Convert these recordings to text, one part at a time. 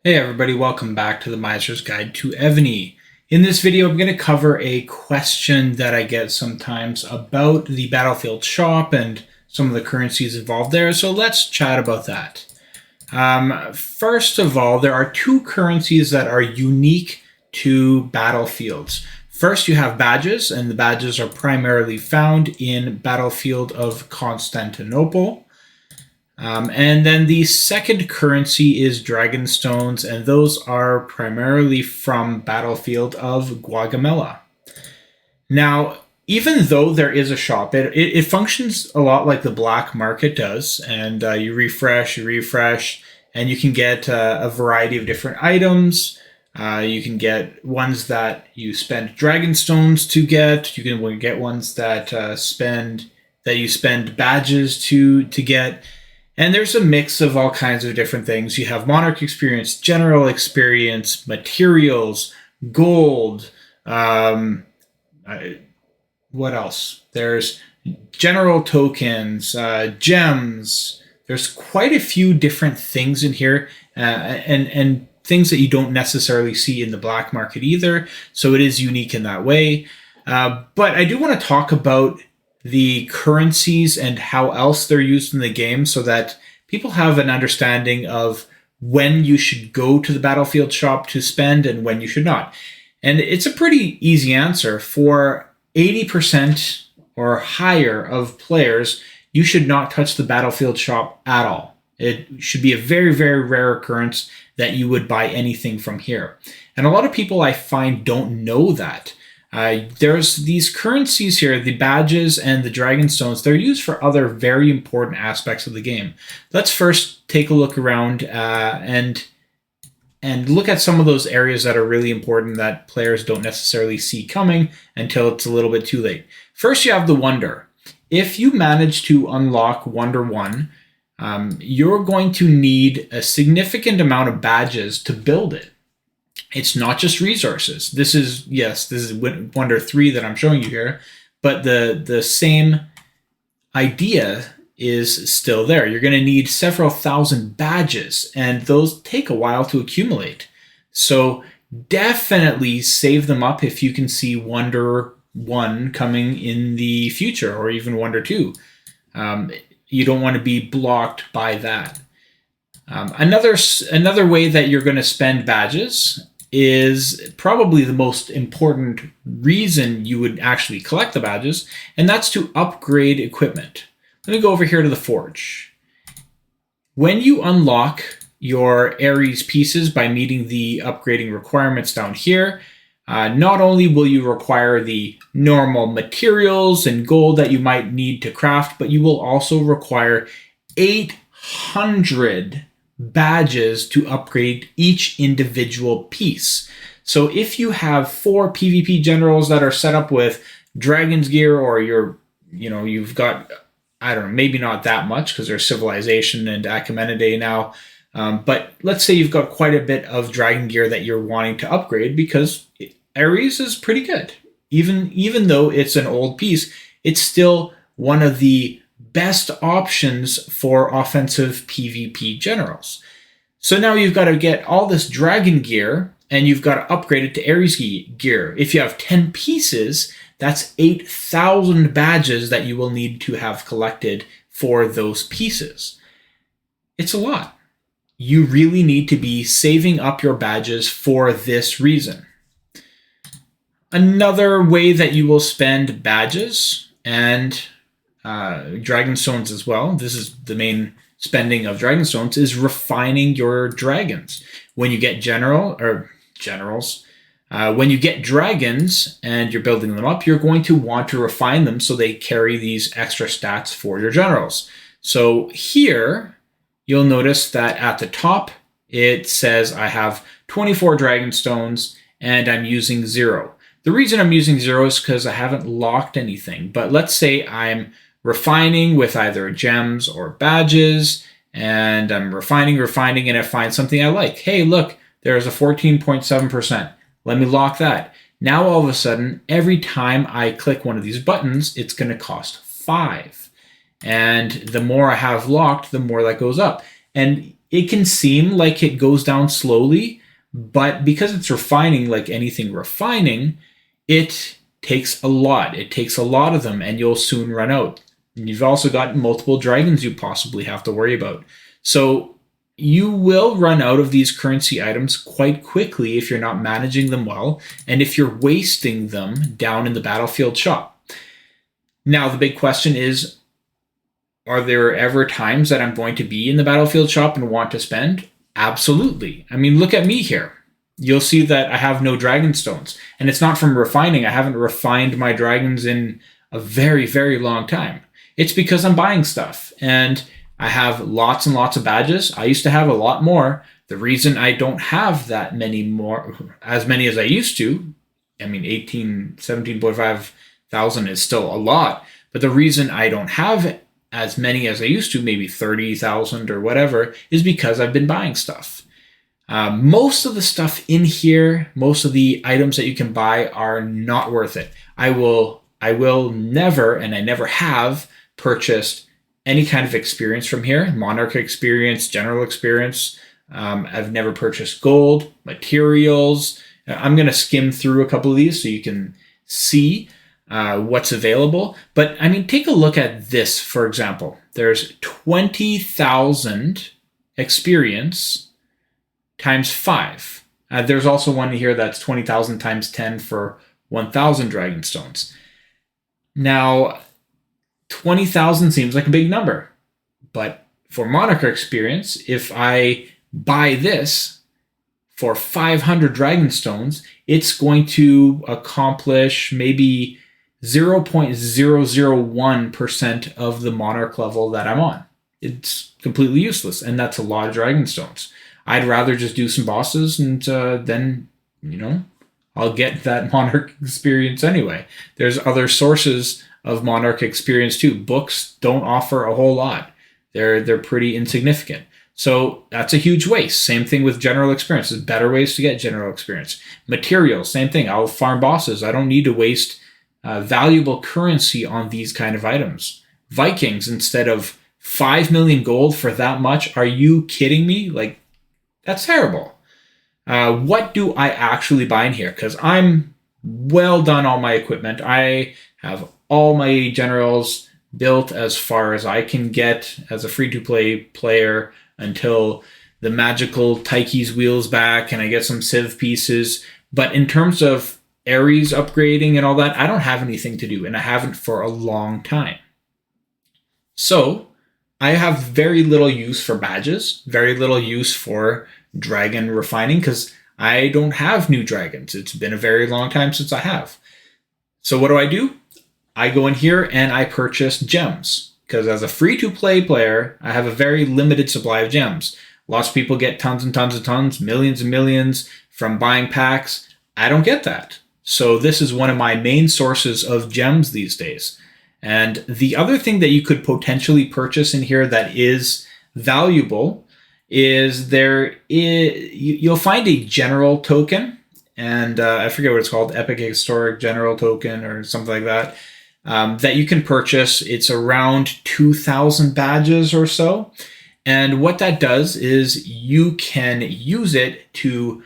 Hey everybody, welcome back to the Miser's Guide to Evony. In this video, I'm going to cover a question that I get sometimes about the Battlefield shop and some of the currencies involved there, so let's chat about that. First of all, there are two currencies that are unique to battlefields. First, you have badges, and the badges are primarily found in Battlefield of Constantinople. And then the second currency is Dragon Stones, and those are primarily from Battlefield of Guatemala. Now, even though there is a shop, it functions a lot like the black market does, and you refresh, and you can get a variety of different items. You can get ones that you spend Dragon Stones to get. You can get ones that you spend badges to get. And there's a mix of all kinds of different things. You have Monarch experience, General experience, materials, gold. What else? There's general tokens, gems. There's quite a few different things in here, and things that you don't necessarily see in the black market either. So it is unique in that way. But I do want to talk about the currencies and how else they're used in the game so that people have an understanding of when you should go to the Battlefield shop to spend and when you should not. And it's a pretty easy answer. For 80% or higher of players, you should not touch the Battlefield shop at all. It should be a very, very rare occurrence that you would buy anything from here. And a lot of people I find don't know that. There's these currencies here, the badges and the Dragon Stones. They're used for other very important aspects of the game. Let's first take a look around and look at some of those areas that are really important that players don't necessarily see coming until it's a little bit too late. First, you have the Wonder. If you manage to unlock Wonder 1, you're going to need a significant amount of badges to build it. It's not just resources. This is Wonder 3 that I'm showing you here, but the same idea is still there. You're going to need several thousand badges, and those take a while to accumulate. So definitely save them up if you can see Wonder 1 coming in the future, or even Wonder 2. You don't want to be blocked by that. Another way that you're going to spend badges is probably the most important reason you would actually collect the badges, and that's to upgrade equipment. Let me go over here to the Forge. When you unlock your Ares pieces by meeting the upgrading requirements down here, not only will you require the normal materials and gold that you might need to craft, but you will also require 800 badges to upgrade each individual piece. So if you have 4 PvP generals that are set up with Dragon's gear, or you've got, I don't know, maybe not that much because there's Civilization and Achaemenid now, but let's say you've got quite a bit of Dragon gear that you're wanting to upgrade because Ares is pretty good. Even though it's an old piece, it's still one of the best options for offensive PvP generals. So now you've got to get all this Dragon gear, and you've got to upgrade it to Ares gear. If you have 10 pieces, that's 8,000 badges that you will need to have collected for those pieces. It's a lot. You really need to be saving up your badges for this reason. Another way that you will spend badges and Dragon Stones as well, this is the main spending of Dragon Stones, is refining your dragons. When you get generals, when you get dragons and you're building them up, you're going to want to refine them so they carry these extra stats for your generals. So here, you'll notice that at the top, it says I have 24 Dragon Stones and I'm using 0. The reason I'm using 0 is because I haven't locked anything. But let's say I'm refining with either gems or badges, and I'm refining, and I find something I like. Hey, look, there's a 14.7%. Let me lock that. Now, all of a sudden, every time I click one of these buttons, it's going to cost 5. And the more I have locked, the more that goes up. And it can seem like it goes down slowly, but because it's refining, like anything refining, it takes a lot. It takes a lot of them, and you'll soon run out. And you've also got multiple dragons you possibly have to worry about. So you will run out of these currency items quite quickly if you're not managing them well, and if you're wasting them down in the battlefield shop. Now, the big question is, are there ever times that I'm going to be in the battlefield shop and want to spend? Absolutely. I mean, look at me here. You'll see that I have no dragon stones. And it's not from refining. I haven't refined my dragons in a very, very long time. It's because I'm buying stuff. And I have lots and lots of badges. I used to have a lot more. The reason I don't have that many more, as many as I used to, I mean, 17.5 thousand is still a lot. But the reason I don't have as many as I used to, maybe 30,000 or whatever, is because I've been buying stuff. Most of the stuff in here, most of the items that you can buy are not worth it. I will never, and I never have, purchased any kind of experience from here. Monarch experience, general experience. I've never purchased gold, materials. I'm going to skim through a couple of these so you can see what's available. But I mean, take a look at this, for example. There's 20,000 experience times 5. There's also one here that's 20,000 times 10 for 1,000 dragon stones. Now, 20,000 seems like a big number, but for Monarch experience, if I buy this for 500 dragon stones, it's going to accomplish maybe 0.001% of the Monarch level that I'm on. It's completely useless, and that's a lot of dragon stones. I'd rather just do some bosses, and then, I'll get that Monarch experience anyway. There's other sources of Monarch experience too. Books don't offer a whole lot. They're pretty insignificant. So that's a huge waste. Same thing with general experience. There's better ways to get general experience. Materials, same thing. I'll farm bosses. I don't need to waste valuable currency on these kind of items. Vikings, instead of 5 million gold for that much, are you kidding me? Like, that's terrible. What do I actually buy in here? Because I'm well done on my equipment. I have all my generals built as far as I can get as a free-to-play player until the magical Tyche's wheels back and I get some civ pieces. But in terms of Ares upgrading and all that, I don't have anything to do, and I haven't for a long time. So I have very little use for badges, very little use for dragon refining, because I don't have new dragons. It's been a very long time since I have. So what do? I go in here and I purchase gems, because as a free-to-play player, I have a very limited supply of gems. Lots of people get tons and tons and tons, millions and millions from buying packs. I don't get that. So this is one of my main sources of gems these days. And the other thing that you could potentially purchase in here that is valuable is you'll find a general token, and I forget what it's called, Epic Historic General Token or something like that, that you can purchase. It's around 2,000 badges or so. And what that does is you can use it to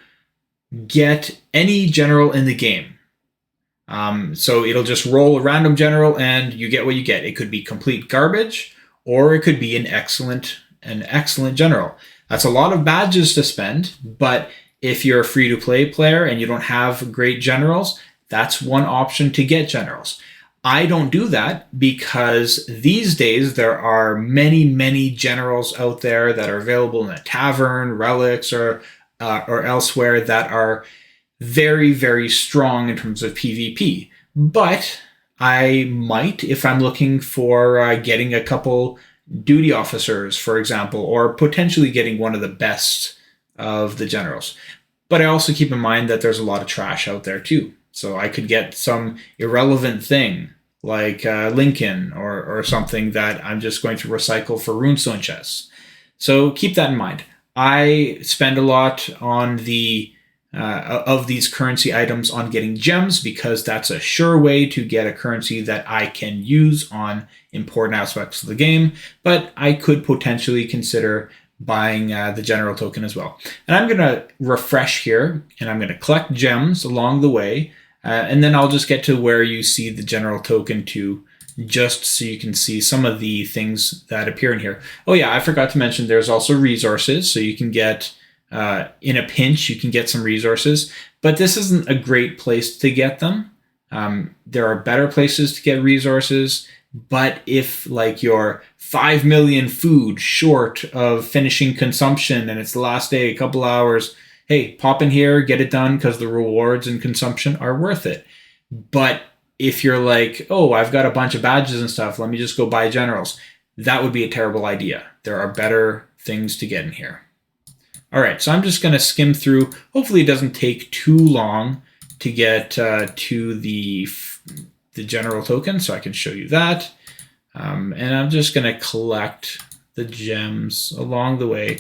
get any general in the game. So it'll just roll a random general and you get what you get. It could be complete garbage, or it could be an excellent general. That's a lot of badges to spend, but if you're a free-to-play player and you don't have great generals, that's one option to get generals. I don't do that because these days there are many, many generals out there that are available in a tavern, relics, or elsewhere that are very, very strong in terms of PvP. But I might, if I'm looking for getting a couple duty officers, for example, or potentially getting one of the best of the generals. But I also keep in mind that there's a lot of trash out there too. So I could get some irrelevant thing like Lincoln or something that I'm just going to recycle for runestone chests. So keep that in mind. I spend a lot on of these currency items on getting gems, because that's a sure way to get a currency that I can use on important aspects of the game. But I could potentially consider buying the general token as well. And I'm going to refresh here, and I'm going to collect gems along the way, and then I'll just get to where you see the general token too, just so you can see some of the things that appear in here. Oh yeah, I forgot to mention there's also resources, so you can get, in a pinch, you can get some resources, but this isn't a great place to get them. There are better places to get resources, but if like you're 5 million food short of finishing consumption and it's the last day, a couple hours, hey, pop in here, get it done because the rewards and consumption are worth it. But if you're like, oh, I've got a bunch of badges and stuff, let me just go buy generals, that would be a terrible idea. There are better things to get in here. All right, so I'm just going to skim through. Hopefully it doesn't take too long to get to the general token, so I can show you that. And I'm just going to collect the gems along the way.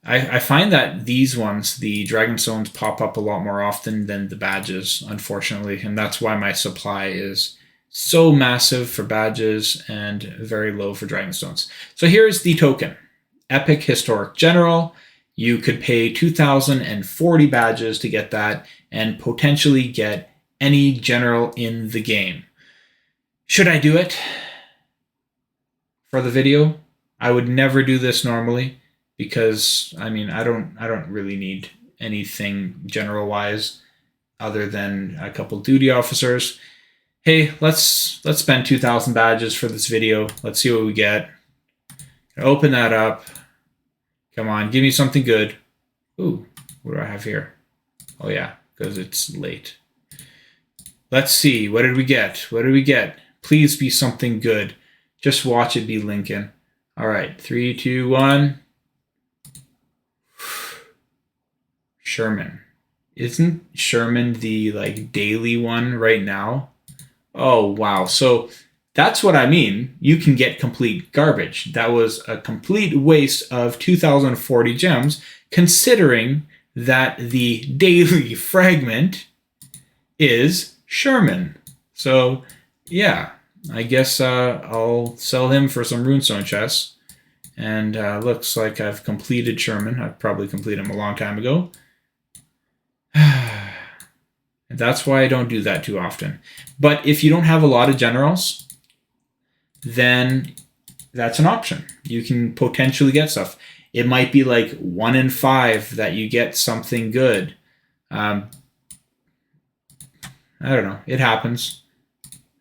I find that these ones, the dragon stones, pop up a lot more often than the badges, unfortunately, and that's why my supply is so massive for badges and very low for dragon stones. So here's the token, Epic Historic General. You could pay 2,040 badges to get that and potentially get any general in the game. Should I do it for the video? I would never do this normally because I mean I don't really need anything general wise other than a couple duty officers. Hey, let's spend 2,000 badges for this video. Let's see what we get. Open that up. Come on, give me something good. Ooh, what do I have here? Oh yeah, because it's late. Let's see, what did we get? What did we get? Please be something good. Just watch it be Lincoln. All right, 3, 2, 1. Sherman. Isn't Sherman the like daily one right now? Oh, wow. So that's what I mean. You can get complete garbage. That was a complete waste of 2,040 gems, considering that the daily fragment is Sherman. So yeah, I guess I'll sell him for some runestone chests. And looks like I've completed Sherman. I've probably completed him a long time ago. That's why I don't do that too often. But if you don't have a lot of generals, then that's an option. You can potentially get stuff. It might be like 1 in 5 that you get something good. I don't know. It happens.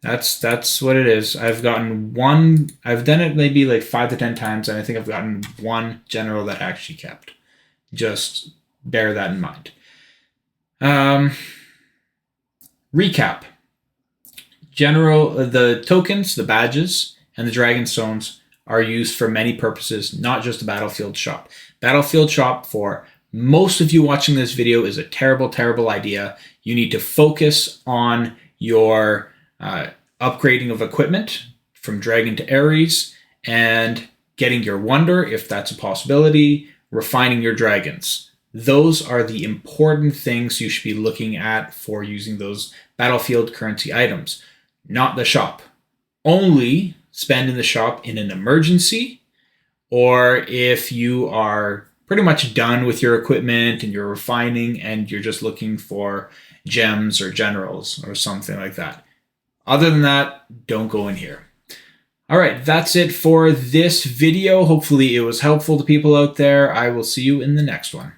That's what it is. I've gotten one. I've done it maybe like 5 to 10 times, and I think I've gotten one general that actually kept. Just bear that in mind. Recap. The tokens, the badges, and the dragon stones are used for many purposes, not just the battlefield shop. Battlefield shop for most of you watching this video is a terrible, terrible idea. You need to focus on your upgrading of equipment from Dragon to Ares and getting your Wonder, if that's a possibility, refining your dragons. Those are the important things you should be looking at for using those battlefield currency items, not the shop. Only spend in the shop in an emergency, or if you are pretty much done with your equipment and you're refining and you're just looking for gems or generals or something like that. Other than that, don't go in here. All right, that's it for this video. Hopefully it was helpful to people out there. I will see you in the next one.